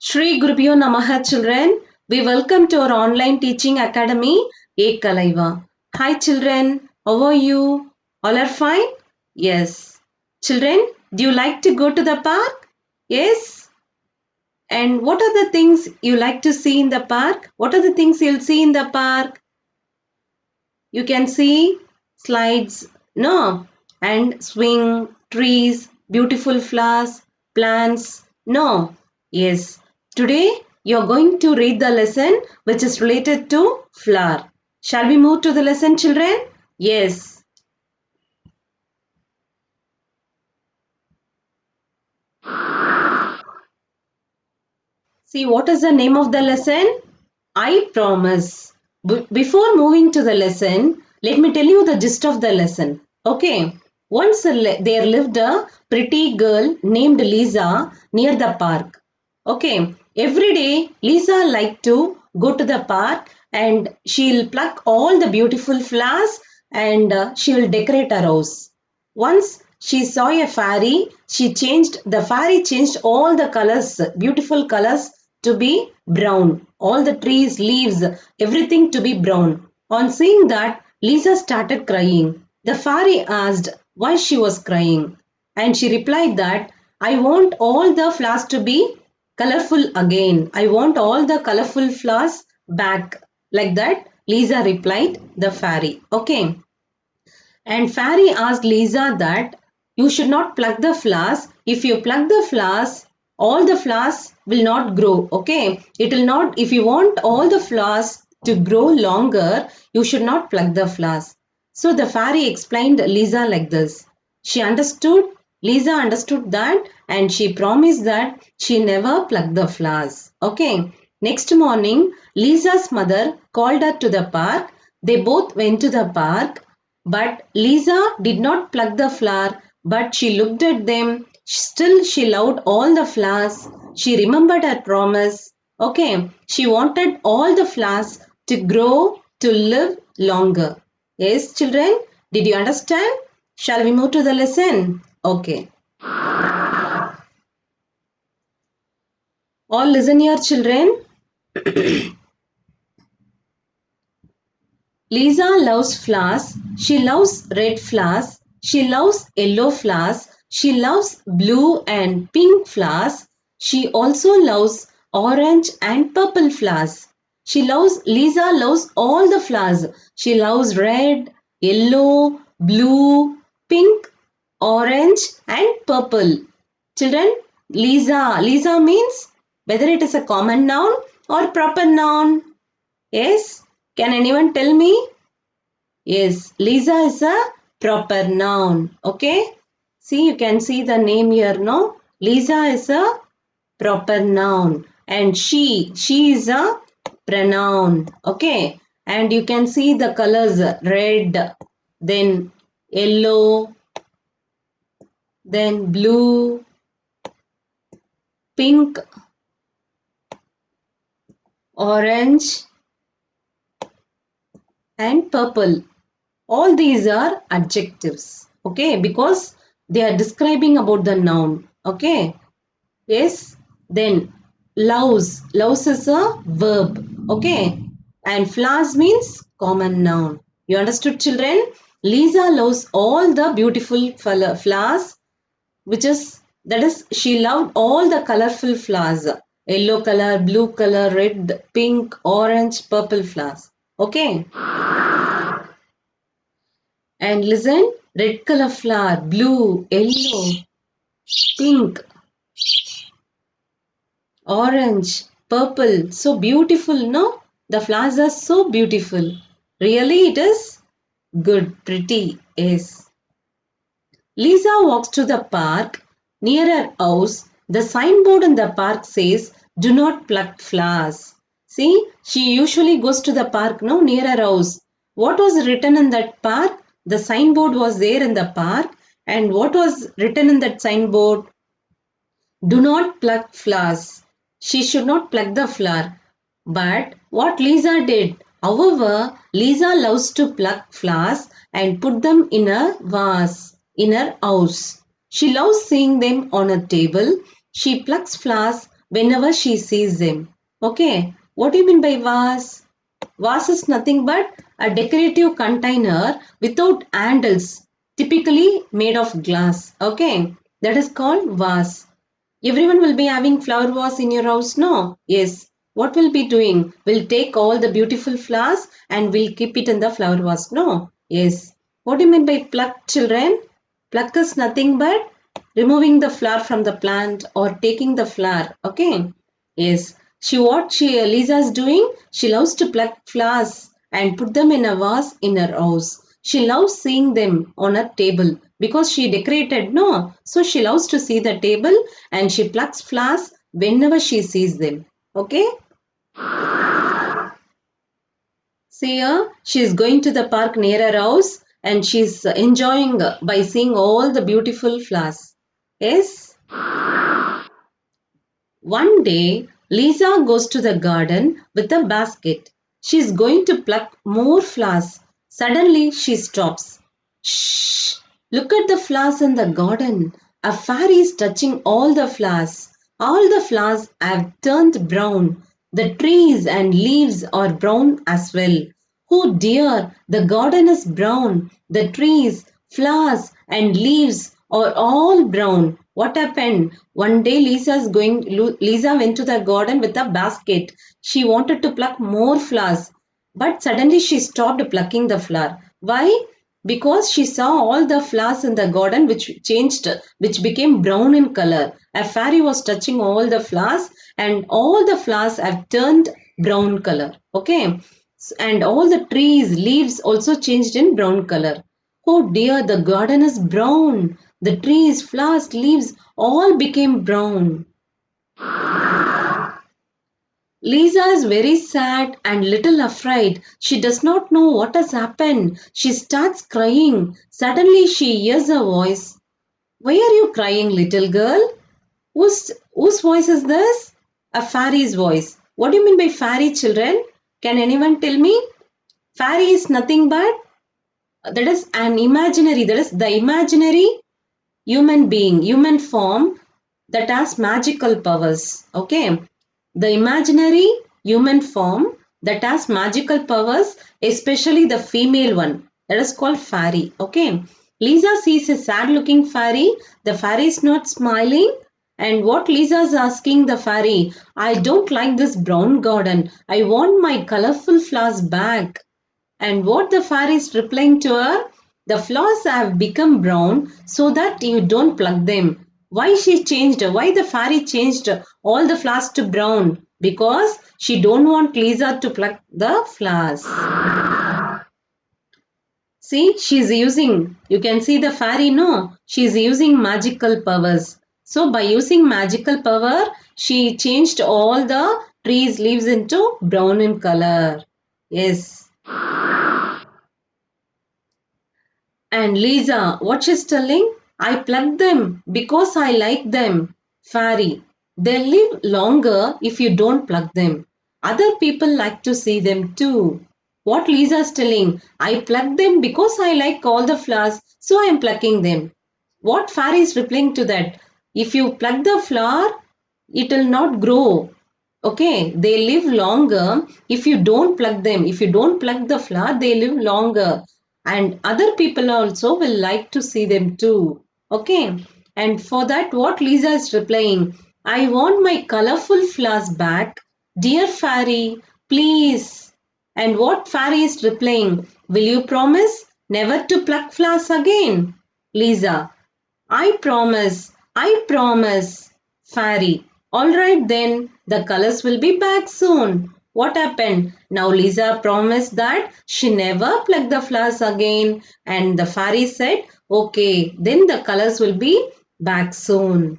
Shri Gurubhyo Namaha children. We welcome to our online teaching academy, Ekalaiva. Hi children, how are you? All are fine? Yes. Children, do you like to go to the park? Yes. And what are the things you like to see in the park? What are the things you'll see in the park? You can see slides, no? And swing, trees, beautiful flowers, plants, no? Yes. Today you're going to read the lesson which is related to flower. Shall we move to the lesson, children? Yes. See, what is the name of the lesson? I promise. Before moving to the lesson, let me tell you the gist of the lesson. Okay. Once there lived a pretty girl named Lisa near the park. Okay. Every day, Lisa liked to go to the park and she'll pluck all the beautiful flowers and she'll decorate her house. Once she saw a fairy, the fairy changed all the colors, beautiful colors to be brown. All the trees, leaves, everything to be brown. On seeing that, Lisa started crying. The fairy asked why she was crying, and she replied that I want all the flowers to be colorful again. I want all the colorful flowers back. Like that, Lisa replied the fairy. Okay. And fairy asked Lisa that you should not pluck the flowers. If you pluck the flowers, all the flowers will not grow. Okay, it will not. If you want all the flowers to grow longer, you should not pluck the flowers. So the fairy explained Lisa like this. She understood. Lisa understood that, and she promised that she never plucked the flowers. Okay. Next morning, Lisa's mother called her to the park. They both went to the park, but Lisa did not pluck the flower, but she looked at them. Still, she loved all the flowers. She remembered her promise. Okay, she wanted all the flowers to grow, to live longer. Yes, children, did you understand? Shall we move to the lesson? Okay. All listen here, children. Lisa loves flowers. She loves red flowers. She loves yellow flowers. She loves blue and pink flowers. She also loves orange and purple flowers. Lisa loves all the flowers. She loves red, yellow, blue, pink, orange and purple. Children, Lisa means whether it is a common noun or proper noun. Yes? Can anyone tell me? Yes, Lisa is a proper noun. Okay? See, you can see the name here, no? Lisa is a proper noun. And she is a pronoun. Okay? And you can see the colors red, then yellow, then blue, pink, orange, and purple. All these are adjectives, okay, because they are describing about the noun, okay. Yes, then loves is a verb, okay, and flowers means common noun. You understood, children? Lisa loves all the beautiful flowers, which is that is she loved all the colorful flowers, yellow color, blue color, red, pink, orange, purple flowers, okay. And listen, red color flower, blue, yellow, pink, orange, purple. So beautiful, no? The flowers are so beautiful. Really, it is good, pretty, yes. Lisa walks to the park. Near her house, the signboard in the park says, do not pluck flowers. See, she usually goes to the park, no, near her house. What was written in that park? The signboard was there in the park. And what was written in that signboard? Do not pluck flowers. She should not pluck the flower. But what Lisa did? However, Lisa loves to pluck flowers and put them in a vase in her house. She loves seeing them on a table. She plucks flowers whenever she sees them. Okay, what do you mean by vase? Vase is nothing but a decorative container without handles, typically made of glass. Okay, that is called vase. Everyone will be having flower vase in your house, no? Yes. What we'll be doing? We'll take all the beautiful flowers and we'll keep it in the flower vase, no? Yes. What do you mean by pluck, children? Pluck is nothing but removing the flower from the plant or taking the flower. Okay. Yes. Lisa is doing? She loves to pluck flowers and put them in a vase in her house. She loves seeing them on a table because she decorated, no? So she loves to see the table and she plucks flowers whenever she sees them. Okay? See her? She is going to the park near her house and she's enjoying by seeing all the beautiful flowers. Yes? One day, Lisa goes to the garden with a basket. She is going to pluck more flowers. Suddenly, she stops. Shh! Look at the flowers in the garden. A fairy is touching all the flowers. All the flowers have turned brown. The trees and leaves are brown as well. Oh dear, the garden is brown. The trees, flowers, and leaves are all brown. What happened? One day Lisa went to the garden with a basket. She wanted to pluck more flowers, but suddenly she stopped plucking the flower. Why? Because she saw all the flowers in the garden which became brown in color. A fairy was touching all the flowers and all the flowers have turned brown color. Okay. And all the trees, leaves also changed in brown color. Oh dear, the garden is brown. The trees, flowers, leaves all became brown. Lisa is very sad and little afraid. She does not know what has happened. She starts crying. Suddenly she hears a voice. Why are you crying, little girl? Whose voice is this? A fairy's voice. What do you mean by fairy, children? Can anyone tell me? Fairy is nothing but that is an imaginary, that is the imaginary human being, human form that has magical powers. Okay, the imaginary human form that has magical powers, especially the female one, that is called fairy. Okay, Lisa sees a sad looking fairy. The fairy is not smiling. And what Lisa is asking the fairy, I don't like this brown garden. I want my colorful flowers back. And what the fairy is replying to her, the flowers have become brown so that you don't pluck them. Why the fairy changed all the flowers to brown? Because she don't want Lisa to pluck the flowers. See, you can see the fairy, no? She's using magical powers. So by using magical power, she changed all the trees leaves into brown in color. Yes. And Lisa, what she's telling? I plucked them because I like them. Fairy, they live longer if you don't pluck them. Other people like to see them too. What Lisa's telling? I plucked them because I like all the flowers, so I am plucking them. What fairy is replying to that? If you pluck the flower, it will not grow. Okay, they live longer if you don't pluck them. If you don't pluck the flower, they live longer. And other people also will like to see them too. Okay, and for that, what Lisa is replying, I want my colorful flowers back. Dear fairy, please. And what fairy is replying, will you promise never to pluck flowers again? Lisa, I promise. Fairy, alright then, the colors will be back soon. What happened? Now Lisa promised that she never pluck the flowers again, and the fairy said, okay, then the colors will be back soon.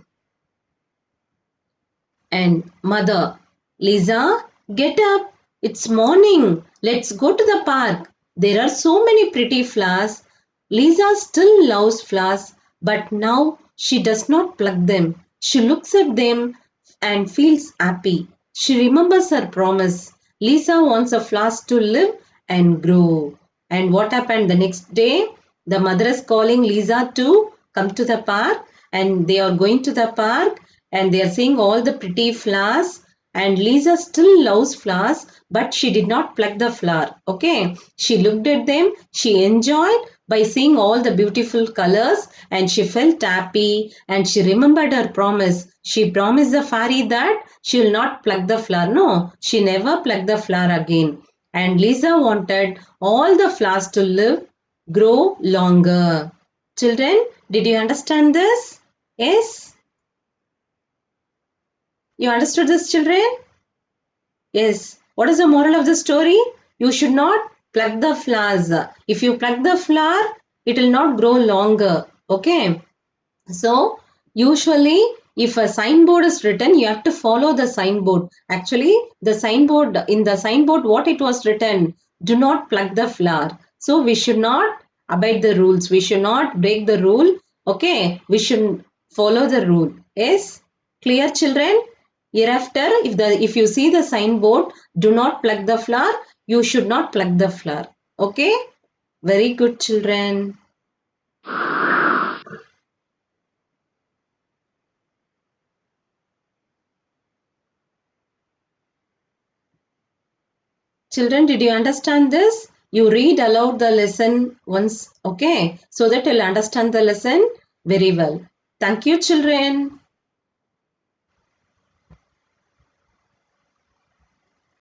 And mother, Lisa, get up. It's morning. Let's go to the park. There are so many pretty flowers. Lisa still loves flowers, but now she does not pluck them. She looks at them and feels happy. She remembers her promise. Lisa wants her flowers to live and grow. And what happened the next day? The mother is calling Lisa to come to the park, and they are going to the park, and they are seeing all the pretty flowers, and Lisa still loves flowers, but she did not pluck the flower. Okay, she looked at them, she enjoyed by seeing all the beautiful colors, and she felt happy, and she remembered her promise. She promised the fairy that she will not pluck the flower. No, she never plucked the flower again. And Lisa wanted all the flowers to live, grow longer. Children, did you understand this? Yes? You understood this, children? Yes. What is the moral of the story? You should not pluck the flowers. If you pluck the flower, it will not grow longer. Okay. So, usually, if a signboard is written, you have to follow the signboard. Actually, in the signboard, what it was written? Do not pluck the flower. So, we should not abide the rules. We should not break the rule. Okay. We should follow the rule. Yes? Clear, children? Hereafter, if you see the signboard, do not pluck the flower, you should not pluck the flower. Okay? Very good, children. Children, did you understand this? You read aloud the lesson once, okay? So that you'll understand the lesson very well. Thank you, children.